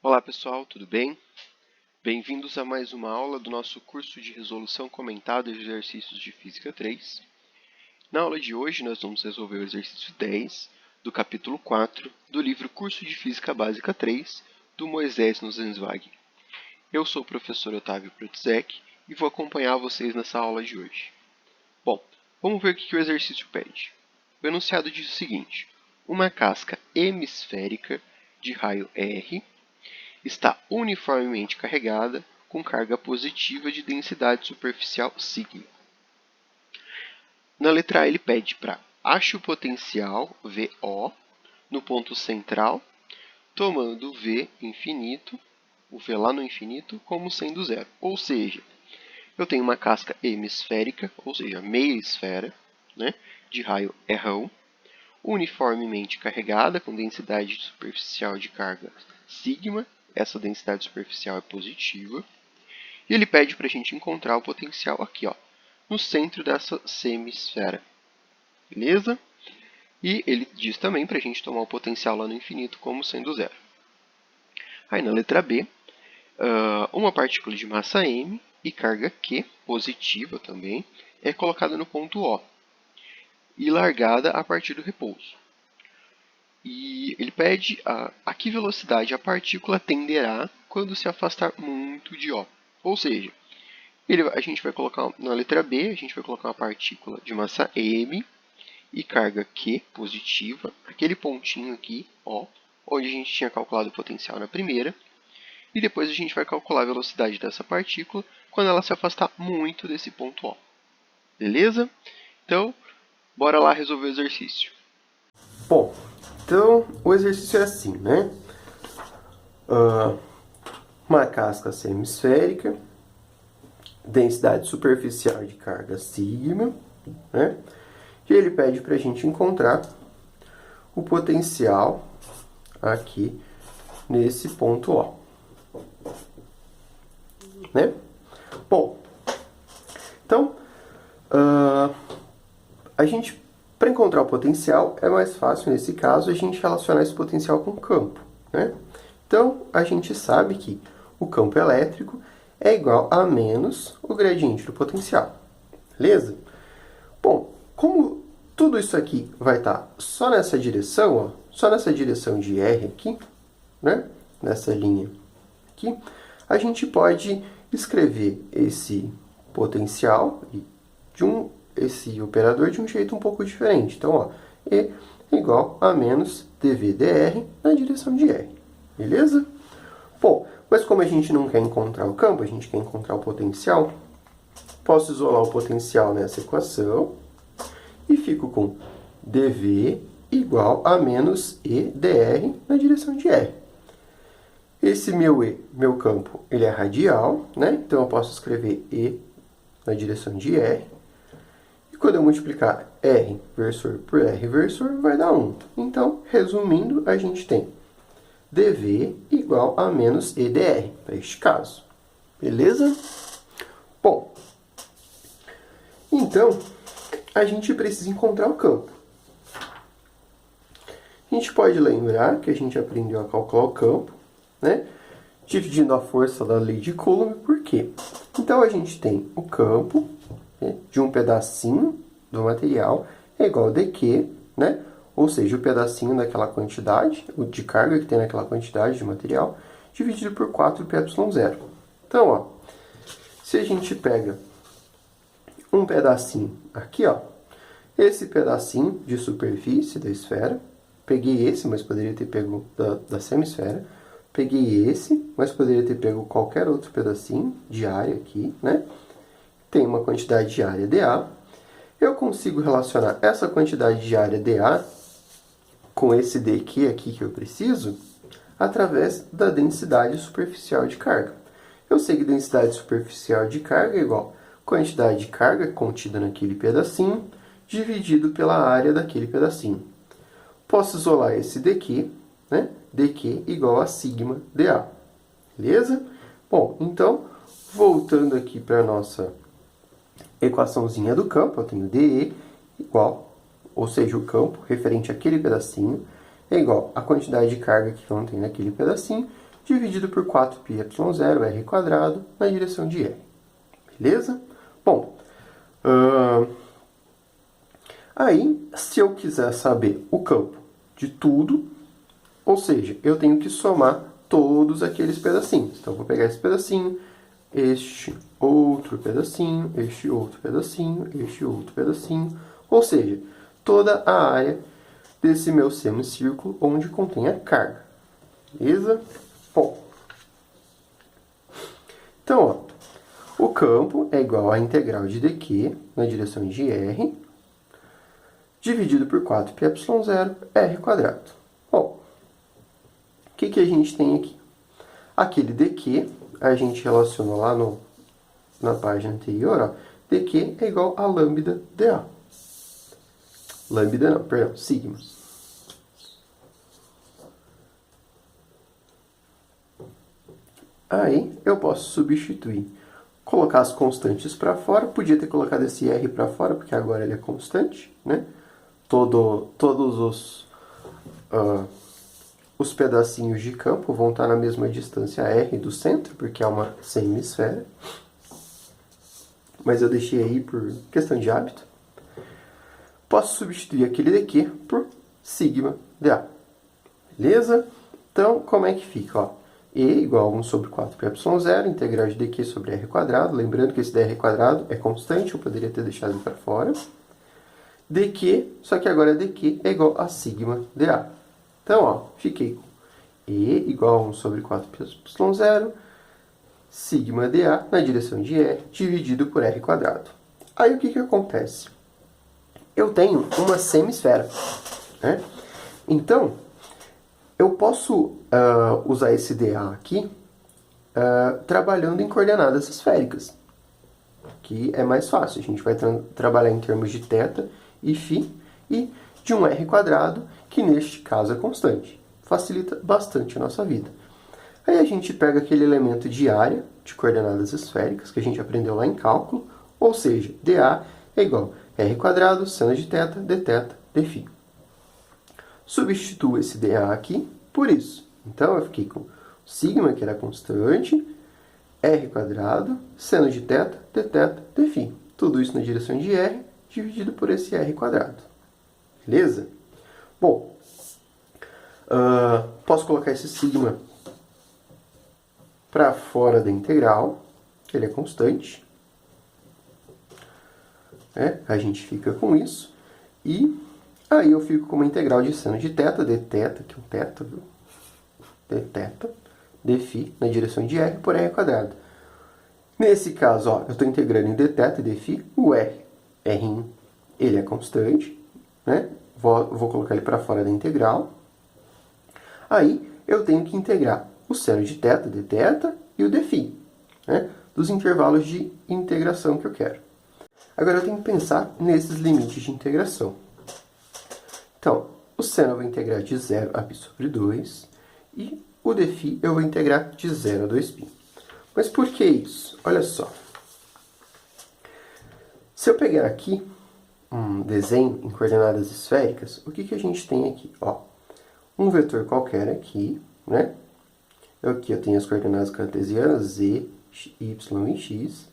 Olá pessoal, tudo bem? Bem-vindos a mais uma aula do nosso curso de Resolução Comentada de Exercícios de Física 3. Na aula de hoje nós vamos resolver o exercício 10 do capítulo 4 do livro Curso de Física Básica 3 do Moisés Nussenswag. Eu sou o professor Otávio Protzek e vou acompanhar vocês nessa aula de hoje. Bom, vamos ver o que o exercício pede. O enunciado diz o seguinte: uma casca hemisférica de raio R está uniformemente carregada com carga positiva de densidade superficial σ. Na letra A ele pede para ache o potencial VO no ponto central, tomando o V infinito, o V lá no infinito, como sendo zero. Ou seja, eu tenho uma casca hemisférica, ou seja, meia esfera, de raio R1, uniformemente carregada com densidade superficial de carga sigma. Essa densidade superficial é positiva. E ele pede para a gente encontrar o potencial aqui, no centro dessa semisfera. Beleza? E ele diz também para a gente tomar o potencial lá no infinito como sendo zero. Aí na letra B, uma partícula de massa m e carga Q, positiva também, é colocada no ponto O e largada a partir do repouso. E ele pede a que velocidade a partícula tenderá quando se afastar muito de O. Ou seja, a gente vai colocar na letra B, a gente vai colocar uma partícula de massa m e carga Q positiva, aquele pontinho aqui, O, onde a gente tinha calculado o potencial na primeira, e depois a gente vai calcular a velocidade dessa partícula quando ela se afastar muito desse ponto O. Beleza? Então, bora lá resolver o exercício. Bom, então o exercício é assim, né? Uma casca semisférica, densidade superficial de carga sigma, né? E ele pede para a gente encontrar o potencial aqui nesse ponto O, né? Bom, então a gente, para encontrar o potencial, é mais fácil nesse caso a gente relacionar esse potencial com o campo, né? Então a gente sabe que o campo elétrico é igual a menos o gradiente do potencial, beleza? Bom, como tudo isso aqui vai estar só nessa direção, só nessa direção de R aqui, né? Nessa linha aqui, a gente pode escrever esse potencial esse operador de um jeito um pouco diferente. Então, E é igual a menos dV dr na direção de R. Beleza? Bom, mas como a gente não quer encontrar o campo, a gente quer encontrar o potencial, posso isolar o potencial nessa equação e fico com dV igual a menos E dr na direção de R. Esse meu campo, ele é radial, né? Então eu posso escrever E na direção de R. E quando eu multiplicar R versor por R versor, vai dar 1. Então, resumindo, a gente tem dV igual a menos E dr, para este caso. Beleza? Bom, então, a gente precisa encontrar o campo. A gente pode lembrar que a gente aprendeu a calcular o campo, né? Dividindo a força da lei de Coulomb, por quê? Então, a gente tem o campo, né, de um pedacinho do material é igual a dq, né? Ou seja, o pedacinho daquela quantidade, o de carga que tem naquela quantidade de material, dividido por 4πε0. Então, se a gente pega um pedacinho aqui, esse pedacinho de superfície da esfera, peguei esse, mas poderia ter pego da semisfera, peguei esse, mas poderia ter pego qualquer outro pedacinho de área aqui, né? Tem uma quantidade de área dA. Eu consigo relacionar essa quantidade de área dA com esse dq aqui que eu preciso através da densidade superficial de carga. Eu sei que densidade superficial de carga é igual a quantidade de carga contida naquele pedacinho dividido pela área daquele pedacinho. Posso isolar esse dq, né? dq igual a sigma dA. Beleza? Bom, então, voltando aqui para a nossa equaçãozinha do campo, eu tenho dE igual, ou seja, o campo referente àquele pedacinho, é igual à quantidade de carga que contém naquele pedacinho, dividido por 4πy0 r quadrado na direção de r. Beleza? Bom, aí, se eu quiser saber o campo de tudo, ou seja, eu tenho que somar todos aqueles pedacinhos. Então, eu vou pegar esse pedacinho, este outro pedacinho, este outro pedacinho, este outro pedacinho, ou seja, toda a área desse meu semicírculo onde contém a carga. Beleza? Bom, então, ó, o campo é igual à integral de dq na direção de r, dividido por 4πy0 r quadrado. Bom, o que a gente tem aqui? Aquele dq, a gente relacionou lá na página anterior, ó, dq é igual a lambda dA. Lambda não, perdão, sigma. Aí eu posso substituir, colocar as constantes para fora. Podia ter colocado esse r para fora, porque agora ele é constante, né? Todos os pedacinhos de campo vão estar na mesma distância r do centro, porque é uma semisfera. Mas eu deixei aí por questão de hábito. Posso substituir aquele daqui por sigma dA. Beleza? Então, como é que fica? Ó, E igual a 1 sobre 4πy0, integral de dq sobre r quadrado. Lembrando que esse dr quadrado é constante, eu poderia ter deixado ele para fora. dq, só que agora dq é igual a sigma dA. Então, ó, fiquei com E igual a 1 sobre 4πy0, sigma dA na direção de R, dividido por R quadrado. Aí, o que acontece? Eu tenho uma semisfera, né? Então, eu posso usar esse dA aqui trabalhando em coordenadas esféricas, que é mais fácil. A gente vai trabalhar em termos de θ e φ e de um R quadrado, que neste caso é constante. Facilita bastante a nossa vida. Aí a gente pega aquele elemento de área de coordenadas esféricas que a gente aprendeu lá em cálculo, ou seja, dA é igual a R quadrado, seno de θ, dθ, dφ. Substituo esse dA aqui por isso. Então, eu fiquei com sigma, que era constante, R quadrado, seno de θ, dθ, dφ. Tudo isso na direção de R, dividido por esse R quadrado. Beleza? Bom, posso colocar esse sigma para fora da integral, que ele é constante. A gente fica com isso. E aí eu fico com uma integral de seno de θ, dθ, que é um θ, viu? dθ, dφ, na direção de R por R quadrado. Nesse caso, ó, eu estou integrando em dθ e dφ, o R, R1, ele é constante, né? Vou colocar ele para fora da integral. Aí eu tenho que integrar o seno de θ, dθ e o dφ, né? Dos intervalos de integração que eu quero. Agora eu tenho que pensar nesses limites de integração. Então, o seno eu vou integrar de 0 a π sobre 2 e o dφ eu vou integrar de 0 a 2π. Mas por que isso? Olha só. Se eu pegar aqui um desenho em coordenadas esféricas, o que a gente tem aqui? Ó, um vetor qualquer aqui, né? Aqui eu tenho as coordenadas cartesianas, z, y e x.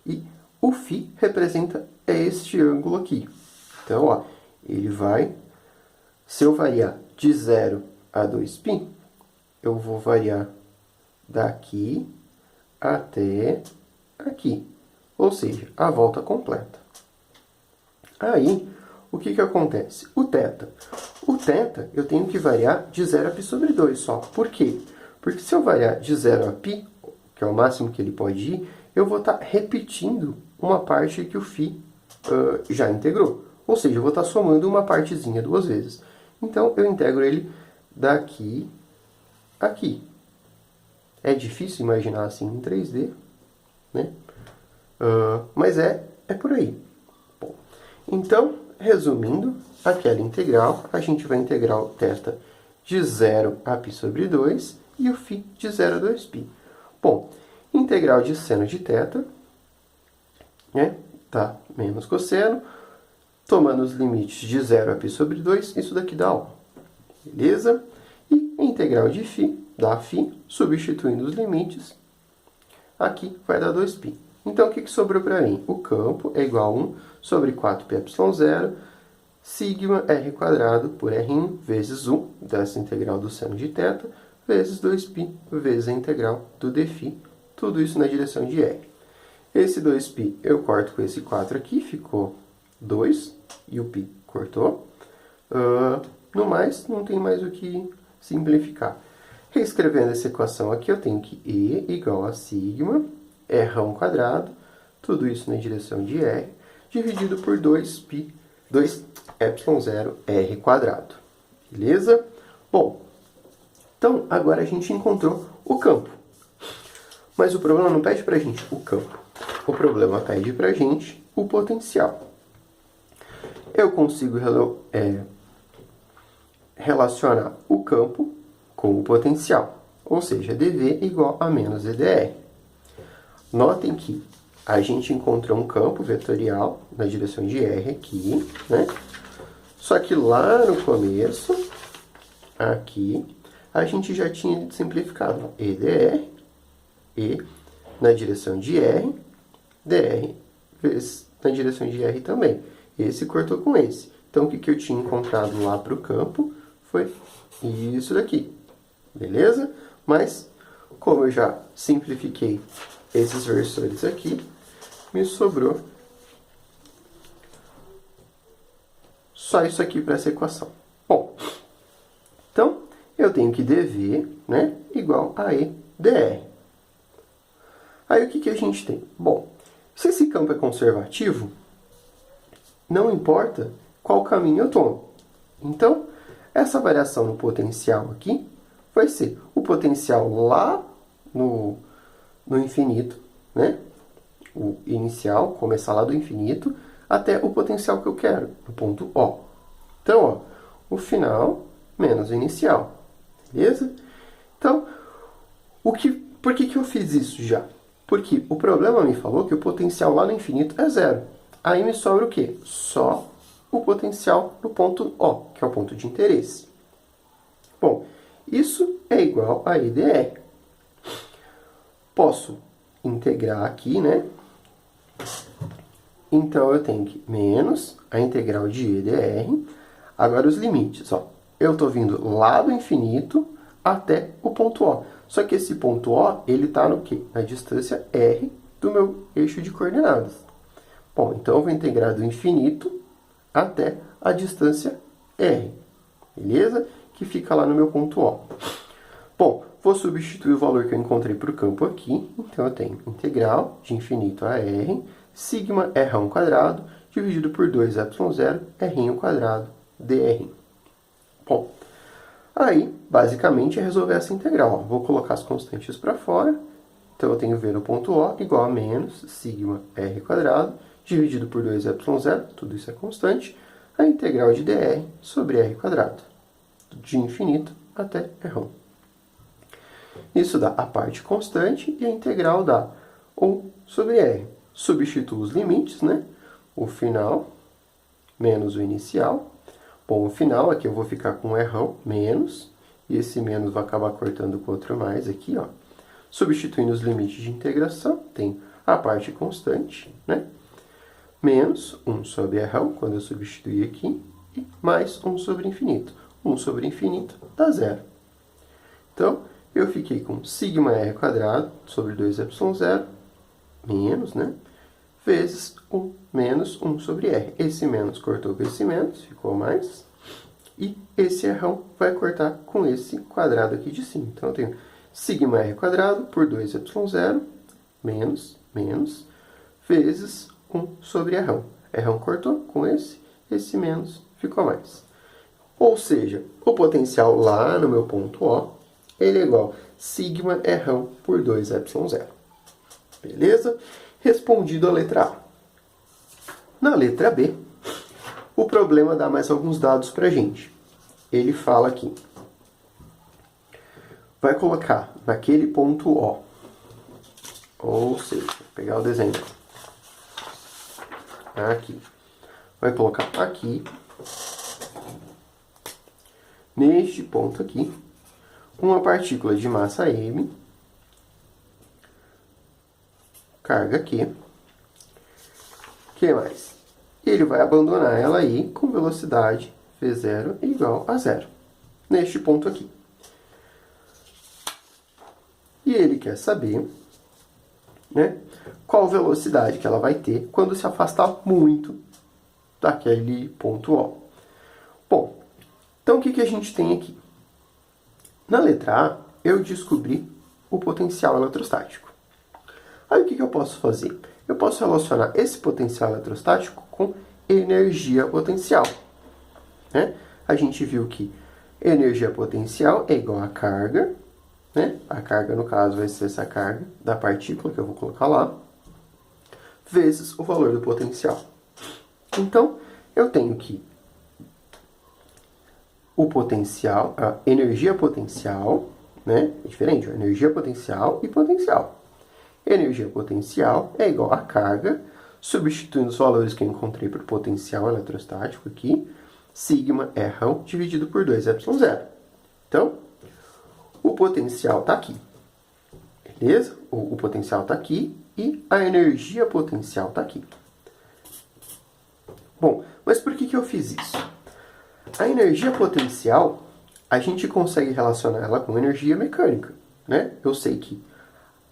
E o φ representa este ângulo aqui. Então, ó, ele vai... Se eu variar de 0 a 2π, eu vou variar daqui até aqui. Ou seja, a volta completa. Aí, o que acontece? O θ. O θ eu tenho que variar de 0 a π sobre 2 só. Por quê? Porque se eu variar de 0 a π, que é o máximo que ele pode ir, eu vou estar repetindo uma parte que o φ já integrou. Ou seja, eu vou estar somando uma partezinha duas vezes. Então, eu integro ele daqui a aqui. É difícil imaginar assim em 3D, né? Mas é por aí. Bom, então, resumindo, aquela integral, a gente vai integrar o θ de 0 a π sobre 2 e o φ de 0 a 2π. Bom, integral de seno de θ, né? Tá, menos cosseno. Tomando os limites de 0 a π sobre 2, isso daqui dá 1. Beleza? E a integral de φ dá φ, substituindo os limites, aqui vai dar 2π. Então, o que sobrou para mim? O campo é igual a 1 sobre 4πε0, sigma r² por r' vezes 1, dessa integral do seno de θ, vezes 2π, vezes a integral do dφ, tudo isso na direção de r. Esse 2π eu corto com esse 4 aqui, ficou 2, e o π cortou. No mais, não tem mais o que simplificar. Reescrevendo essa equação aqui, eu tenho que E igual a sigma r², tudo isso na direção de r, dividido por 2ε0 r². Beleza? Bom, então agora a gente encontrou o campo. Mas o problema não pede para a gente o campo. O problema pede para a gente o potencial. Eu consigo relacionar o campo com o potencial, ou seja, dV igual a menos EdR. Notem que a gente encontrou um campo vetorial na direção de R aqui, né? Só que lá no começo, aqui, a gente já tinha simplificado. EdR, E na direção de R, dr vezes na direção de R também. Esse cortou com esse. Então, o que eu tinha encontrado lá para o campo foi isso daqui. Beleza? Mas, como eu já simplifiquei esses versores aqui, me sobrou só isso aqui para essa equação. Bom, então, eu tenho que dV, né, igual a E dr. Aí, o que a gente tem? Bom, se esse campo é conservativo, não importa qual caminho eu tomo. Então, essa variação no potencial aqui vai ser o potencial lá no infinito, né? O inicial, começar lá do infinito, até o potencial que eu quero, no ponto O. Então, ó, o final menos o inicial. Beleza? Então, por que eu fiz isso já? Porque o problema me falou que o potencial lá no infinito é 0. Aí me sobra o quê? Só o potencial no ponto O, que é o ponto de interesse. Bom, isso é igual a EdR. Posso integrar aqui, né? Então, eu tenho que menos a integral de EdR. Agora, os limites, ó. Eu estou vindo lá do infinito até o ponto O. Só que esse ponto O, ele está no quê? Na distância R do meu eixo de coordenadas. Bom, então eu vou integrar do infinito até a distância R. Beleza? Que fica lá no meu ponto O. Bom, vou substituir o valor que eu encontrei para o campo aqui. Então, eu tenho integral de infinito a R, sigma r² dividido por 2ε0 r² dr. Bom, aí, basicamente, é resolver essa integral. Ó. Vou colocar as constantes para fora. Então, eu tenho V no ponto O igual a menos sigma r² dividido por 2ε0, tudo isso é constante, a integral de dr sobre r², de infinito até r1. Isso dá a parte constante e a integral dá 1 sobre r. Substituo os limites, né? O final menos o inicial. Bom, o final aqui eu vou ficar com r1 menos, e esse menos vai acabar cortando com outro mais aqui, ó. Substituindo os limites de integração, tem a parte constante, né? Menos 1 sobre r1, quando eu substituir aqui, e mais 1 sobre infinito. 1 sobre infinito dá 0. Então, eu fiquei com sigma r² sobre 2ε0, menos, né? Vezes 1 menos 1 sobre r. Esse menos cortou com esse menos, ficou mais. E esse r1 vai cortar com esse quadrado aqui de cima. Então, eu tenho sigma r² por 2ε0, menos, vezes 1 sobre r1. R1 cortou com esse menos ficou mais. Ou seja, o potencial lá no meu ponto O, ele é igual a sigma r1 por 2ε0. Beleza? Respondido a letra A. Na letra B, o problema dá mais alguns dados para a gente. Ele fala aqui. Vai colocar naquele ponto O. Ou seja, vou pegar o desenho. Aqui. Vai colocar aqui. Neste ponto aqui. uma partícula de massa m, carga Q. O que mais? Ele vai abandonar ela aí com velocidade V0 igual a 0, neste ponto aqui. E ele quer saber, né, qual velocidade que ela vai ter quando se afastar muito daquele ponto O. Bom, então o que a gente tem aqui? Na letra A, eu descobri o potencial eletrostático. Aí o que eu posso fazer? Eu posso relacionar esse potencial eletrostático com energia potencial, né? A gente viu que energia potencial é igual a carga, né? A carga, no caso, vai ser essa carga da partícula que eu vou colocar lá, vezes o valor do potencial. Então, eu tenho que o potencial, a energia potencial, né? É diferente, ó, energia potencial e potencial. Energia potencial é igual a carga, substituindo os valores que eu encontrei para o potencial eletrostático aqui, sigma R dividido por 2ε0. Então, o potencial está aqui, beleza? O potencial está aqui e a energia potencial está aqui. Bom, mas por que eu fiz isso? A energia potencial, a gente consegue relacionar ela com energia mecânica, né? Eu sei que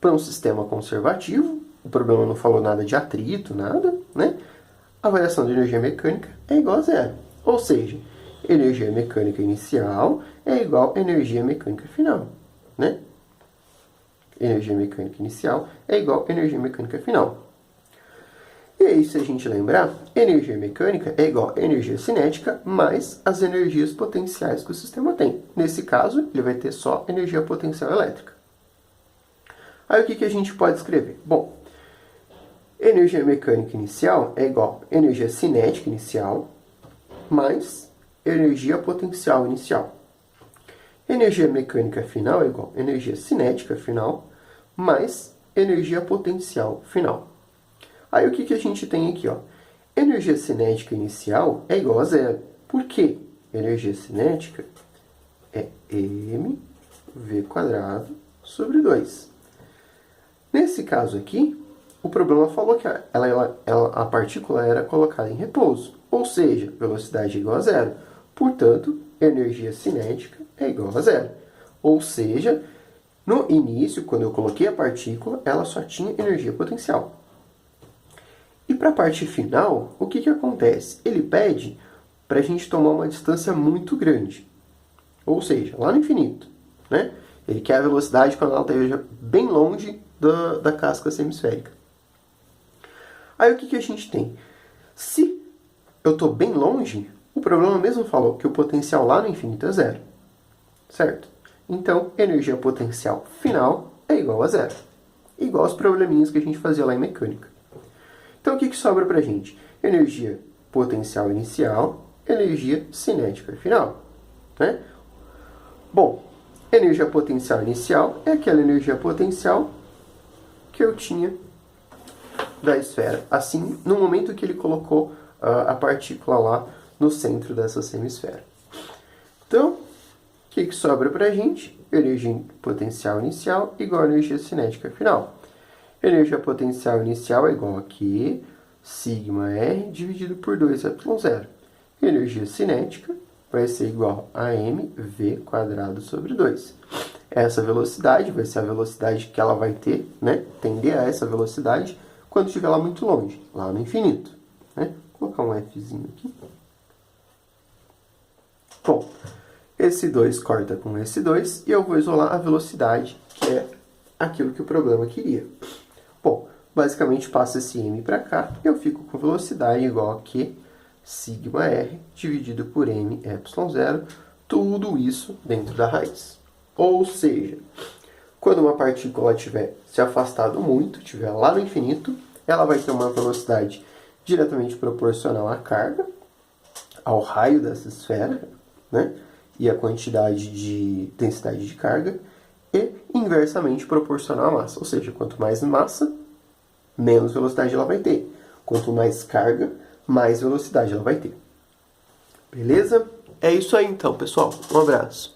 para um sistema conservativo, o problema não falou nada de atrito, nada, né? A variação de energia mecânica é igual a 0. Ou seja, energia mecânica inicial é igual a energia mecânica final, né? Energia mecânica inicial é igual a energia mecânica final. E aí, se a gente lembrar, energia mecânica é igual a energia cinética mais as energias potenciais que o sistema tem. Nesse caso, ele vai ter só energia potencial elétrica. Aí, o que a gente pode escrever? Bom, energia mecânica inicial é igual a energia cinética inicial mais energia potencial inicial. Energia mecânica final é igual a energia cinética final mais energia potencial final. Aí o que a gente tem aqui? Ó? Energia cinética inicial é igual a 0. Por quê? Energia cinética é mv² sobre 2. Nesse caso aqui, o problema falou que a partícula era colocada em repouso, ou seja, velocidade é igual a 0. Portanto, energia cinética é igual a 0. Ou seja, no início, quando eu coloquei a partícula, ela só tinha energia potencial. E para a parte final, o que acontece? Ele pede para a gente tomar uma distância muito grande. Ou seja, lá no infinito, né? Ele quer a velocidade quando ela esteja bem longe da casca semisférica. Aí o que a gente tem? Se eu estou bem longe, o problema mesmo falou que o potencial lá no infinito é 0. Certo? Então, energia potencial final é igual a 0. Igual aos probleminhas que a gente fazia lá em mecânica. Então, o que sobra para a gente? Energia potencial inicial, energia cinética final. Né? Bom, energia potencial inicial é aquela energia potencial que eu tinha da esfera. Assim, no momento que ele colocou a partícula lá no centro dessa semisfera. Então, o que sobra para a gente? Energia potencial inicial igual a energia cinética final. Energia potencial inicial é igual a Q, sigma R, dividido por 2ε0. Energia cinética vai ser igual a mv² sobre 2. Essa velocidade vai ser a velocidade que ela vai ter, né? Tender a essa velocidade quando estiver lá muito longe, lá no infinito. Né? Vou colocar um Fzinho aqui. Bom, esse 2 corta com esse 2 e eu vou isolar a velocidade, que é aquilo que o problema queria. Bom, basicamente passa esse m para cá e eu fico com velocidade igual a Q sigma R dividido por mε0, tudo isso dentro da raiz. Ou seja, quando uma partícula tiver se afastado muito, estiver lá no infinito, ela vai ter uma velocidade diretamente proporcional à carga, ao raio dessa esfera, né? E a quantidade de densidade de carga, e inversamente proporcional à massa. Ou seja, quanto mais massa, menos velocidade ela vai ter. Quanto mais carga, mais velocidade ela vai ter. Beleza? É isso aí então, pessoal. Um abraço.